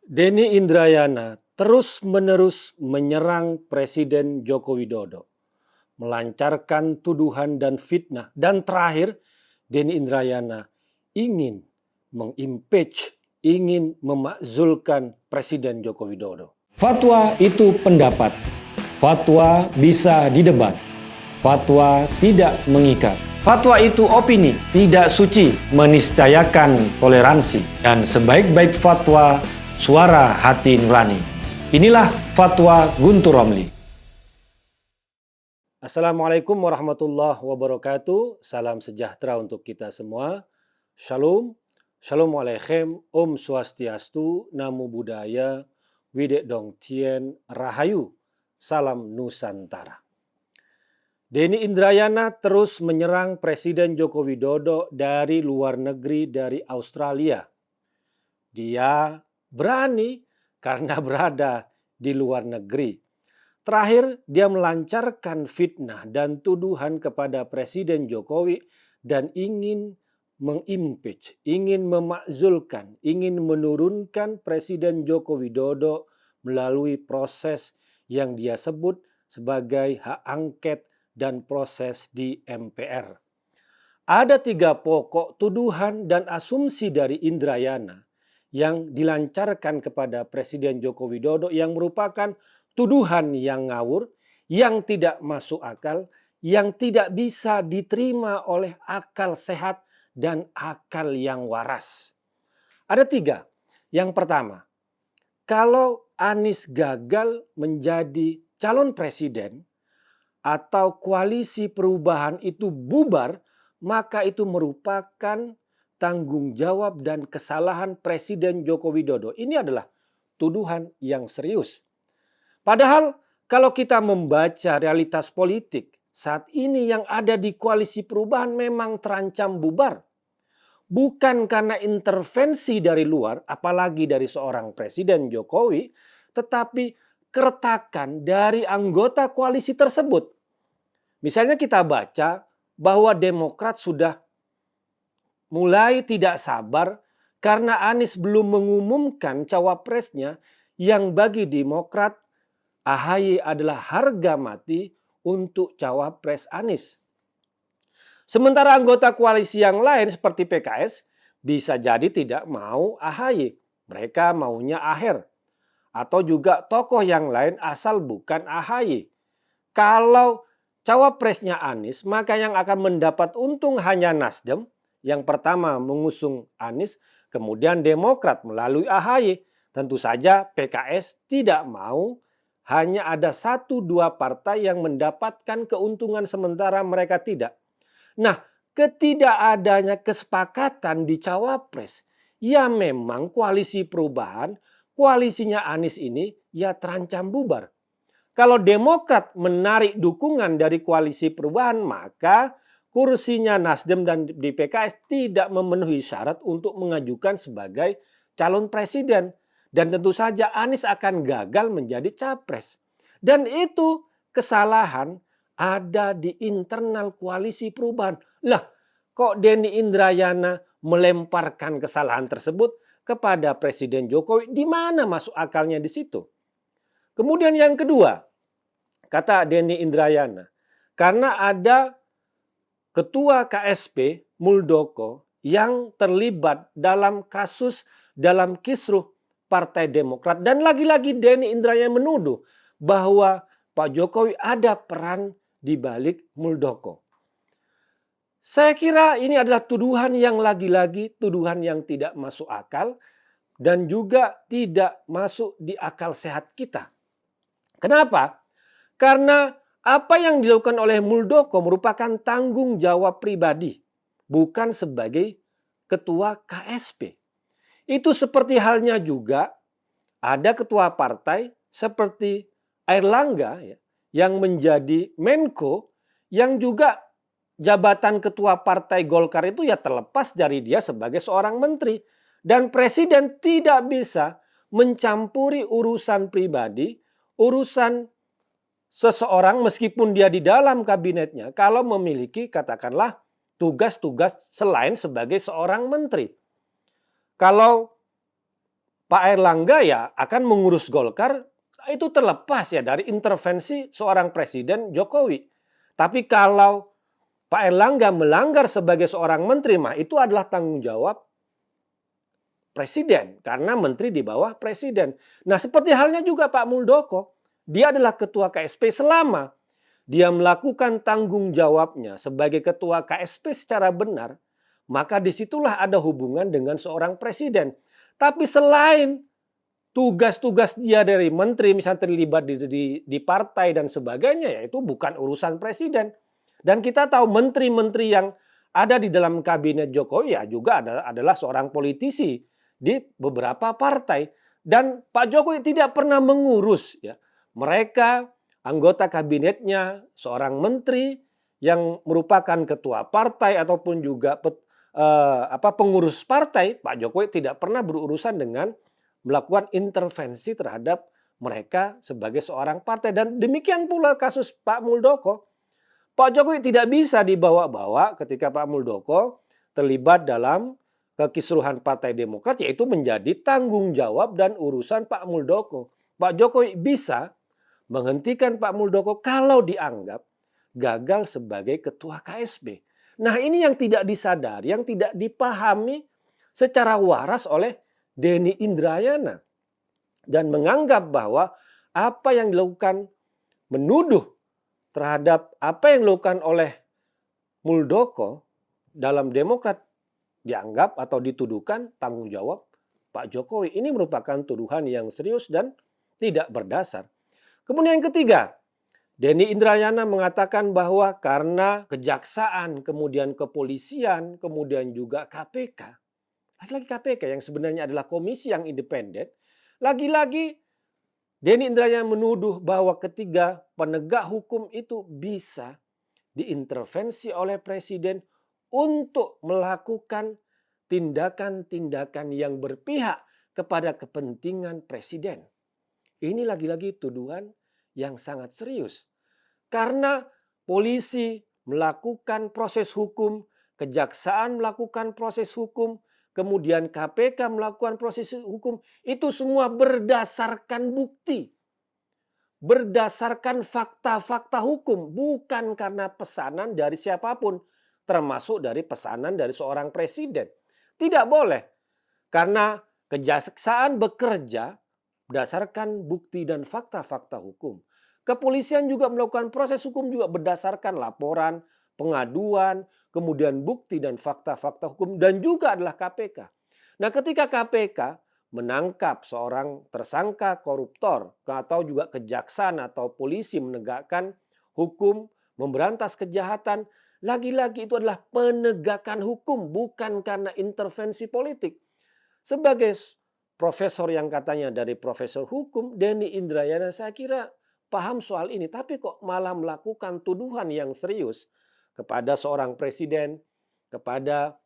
Denny Indrayana terus-menerus menyerang Presiden Joko Widodo, melancarkan tuduhan dan fitnah, dan terakhir Denny Indrayana ingin mengimpeach, ingin memakzulkan Presiden Joko Widodo. Fatwa itu pendapat, fatwa bisa didebat, fatwa tidak mengikat. Fatwa itu opini, tidak suci, meniscayakan toleransi, dan sebaik-baik fatwa suara hati nurani. Inilah fatwa Guntur Romli. Assalamualaikum warahmatullahi wabarakatuh. Salam sejahtera untuk kita semua. Shalom, shalom aleichem, om swastiastu, namo buddhaya, widek dong tien, rahayu, salam Nusantara. Denny Indrayana terus menyerang Presiden Joko Widodo dari luar negeri, dari Australia. Dia berani karena berada di luar negeri. Terakhir, dia melancarkan fitnah dan tuduhan kepada Presiden Jokowi dan ingin mengimpeach, ingin memakzulkan, ingin menurunkan Presiden Joko Widodo melalui proses yang dia sebut sebagai hak angket dan proses di MPR. Ada 3 pokok tuduhan dan asumsi dari Indrayana yang dilancarkan kepada Presiden Joko Widodo yang merupakan tuduhan yang ngawur, yang tidak masuk akal, yang tidak bisa diterima oleh akal sehat dan akal yang waras. Ada 3. Yang pertama, kalau Anies gagal menjadi calon presiden atau koalisi perubahan itu bubar, maka itu merupakan tanggung jawab dan kesalahan Presiden Joko Widodo. Ini adalah tuduhan yang serius. Padahal kalau kita membaca realitas politik, saat ini yang ada di koalisi perubahan memang terancam bubar. Bukan karena intervensi dari luar, apalagi dari seorang Presiden Jokowi, tetapi keretakan dari anggota koalisi tersebut. Misalnya kita baca bahwa Demokrat sudah mulai tidak sabar karena Anies belum mengumumkan cawapresnya yang bagi Demokrat AHY adalah harga mati untuk cawapres Anies. Sementara anggota koalisi yang lain seperti PKS bisa jadi tidak mau AHY. Mereka maunya Aher. Atau juga tokoh yang lain asal bukan AHY. Kalau cawapresnya Anies, maka yang akan mendapat untung hanya Nasdem. Yang pertama mengusung Anies, kemudian Demokrat melalui AHY. Tentu saja PKS tidak mau, hanya ada 1-2 partai yang mendapatkan keuntungan sementara mereka tidak. Nah, ketidakadanya kesepakatan di cawapres, ya memang koalisi perubahan, koalisinya Anies ini ya terancam bubar. Kalau Demokrat menarik dukungan dari koalisi perubahan, maka kursinya Nasdem dan di PKS tidak memenuhi syarat untuk mengajukan sebagai calon presiden. Dan tentu saja Anies akan gagal menjadi capres. Dan itu kesalahan ada di internal koalisi perubahan. Lah, kok Denny Indrayana melemparkan kesalahan tersebut kepada Presiden Jokowi? Di mana masuk akalnya di situ? Kemudian yang kedua, kata Denny Indrayana, karena ada Ketua KSP Muldoko yang terlibat dalam kasus dalam kisruh Partai Demokrat. Dan lagi-lagi Denny Indrayana menuduh bahwa Pak Jokowi ada peran di balik Muldoko. Saya kira ini adalah tuduhan yang lagi-lagi tuduhan yang tidak masuk akal dan juga tidak masuk di akal sehat kita. Kenapa? Karena apa yang dilakukan oleh Muldoko merupakan tanggung jawab pribadi, bukan sebagai ketua KSP. Itu seperti halnya juga ada ketua partai seperti Airlangga ya, yang menjadi Menko, yang juga jabatan ketua partai Golkar itu ya terlepas dari dia sebagai seorang menteri. Dan presiden tidak bisa mencampuri urusan pribadi, urusan seseorang meskipun dia di dalam kabinetnya kalau memiliki katakanlah tugas-tugas selain sebagai seorang menteri. Kalau Pak Erlangga ya akan mengurus Golkar itu terlepas ya dari intervensi seorang Presiden Jokowi. Tapi kalau Pak Erlangga melanggar sebagai seorang menteri, mah itu adalah tanggung jawab Presiden karena menteri di bawah Presiden. Nah, seperti halnya juga Pak Muldoko, dia adalah ketua KSP selama dia melakukan tanggung jawabnya sebagai ketua KSP secara benar, maka disitulah ada hubungan dengan seorang presiden. Tapi selain tugas-tugas dia dari menteri, misalnya terlibat di partai dan sebagainya, ya itu bukan urusan presiden. Dan kita tahu menteri-menteri yang ada di dalam kabinet Jokowi ya juga adalah seorang politisi di beberapa partai. Dan Pak Jokowi tidak pernah mengurus ya mereka anggota kabinetnya, seorang menteri yang merupakan ketua partai ataupun juga pengurus partai, Pak Jokowi tidak pernah berurusan dengan melakukan intervensi terhadap mereka sebagai seorang partai. Dan demikian pula kasus Pak Muldoko. Pak Jokowi tidak bisa dibawa-bawa ketika Pak Muldoko terlibat dalam kekisruhan Partai Demokrat, yaitu menjadi tanggung jawab dan urusan Pak Muldoko. Pak Jokowi bisa menghentikan Pak Muldoko kalau dianggap gagal sebagai ketua KSB. Nah, ini yang tidak disadari, yang tidak dipahami secara waras oleh Denny Indrayana. Dan menganggap bahwa apa yang dilakukan, menuduh terhadap apa yang dilakukan oleh Muldoko dalam Demokrat dianggap atau dituduhkan tanggung jawab Pak Jokowi. Ini merupakan tuduhan yang serius dan tidak berdasar. Kemudian yang ketiga, Denny Indrayana mengatakan bahwa karena kejaksaan, kemudian kepolisian, kemudian juga KPK, lagi-lagi KPK yang sebenarnya adalah komisi yang independen, lagi-lagi Denny Indrayana menuduh bahwa ketiga penegak hukum itu bisa diintervensi oleh presiden untuk melakukan tindakan-tindakan yang berpihak kepada kepentingan presiden. Ini lagi-lagi tuduhan yang sangat serius. Karena polisi melakukan proses hukum, kejaksaan melakukan proses hukum, kemudian KPK melakukan proses hukum, itu semua berdasarkan bukti. Berdasarkan fakta-fakta hukum, bukan karena pesanan dari siapapun, termasuk dari pesanan dari seorang presiden. Tidak boleh, karena kejaksaan bekerja berdasarkan bukti dan fakta-fakta hukum. Kepolisian juga melakukan proses hukum juga berdasarkan laporan, pengaduan, kemudian bukti dan fakta-fakta hukum, dan juga adalah KPK. Nah, ketika KPK menangkap seorang tersangka koruptor atau juga kejaksaan atau polisi menegakkan hukum, memberantas kejahatan, lagi-lagi itu adalah penegakan hukum, bukan karena intervensi politik. Sebagai profesor yang katanya dari profesor hukum, Denny Indrayana saya kira paham soal ini. Tapi kok malah melakukan tuduhan yang serius kepada seorang presiden, kepada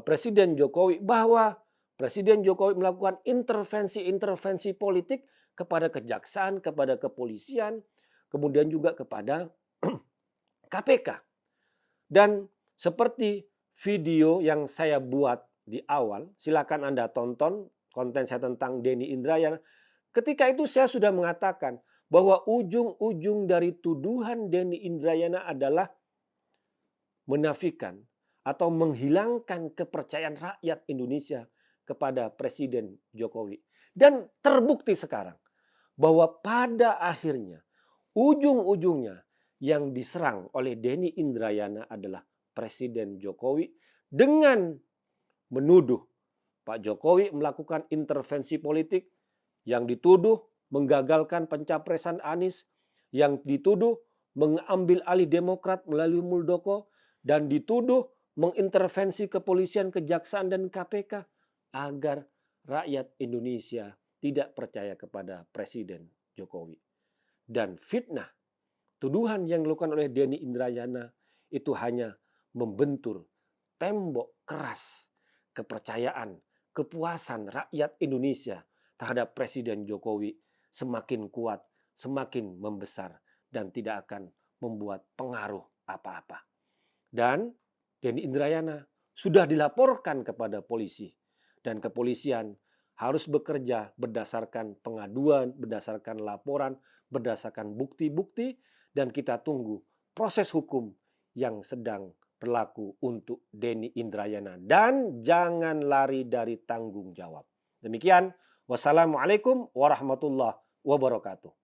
Presiden Jokowi, bahwa Presiden Jokowi melakukan intervensi-intervensi politik kepada kejaksaan, kepada kepolisian, kemudian juga kepada KPK. Dan seperti video yang saya buat di awal, silakan Anda tonton konten saya tentang Denny Indrayana. Ketika itu saya sudah mengatakan bahwa ujung-ujung dari tuduhan Denny Indrayana adalah menafikan atau menghilangkan kepercayaan rakyat Indonesia kepada Presiden Jokowi. Dan terbukti sekarang bahwa pada akhirnya ujung-ujungnya yang diserang oleh Denny Indrayana adalah Presiden Jokowi dengan menuduh Pak Jokowi melakukan intervensi politik, yang dituduh menggagalkan pencapresan Anies, yang dituduh mengambil alih Demokrat melalui Muldoko, dan dituduh mengintervensi kepolisian, kejaksaan, dan KPK agar rakyat Indonesia tidak percaya kepada Presiden Jokowi. Dan fitnah, tuduhan yang dilakukan oleh Denny Indrayana itu hanya membentur tembok keras kepercayaan, kepuasan rakyat Indonesia terhadap Presiden Jokowi semakin kuat, semakin membesar, dan tidak akan membuat pengaruh apa-apa. Dan Denny Indrayana sudah dilaporkan kepada polisi, dan kepolisian harus bekerja berdasarkan pengaduan, berdasarkan laporan, berdasarkan bukti-bukti, dan kita tunggu proses hukum yang sedang berlaku untuk Denny Indrayana. Dan jangan lari dari tanggung jawab. Demikian, wassalamualaikum warahmatullahi wabarakatuh.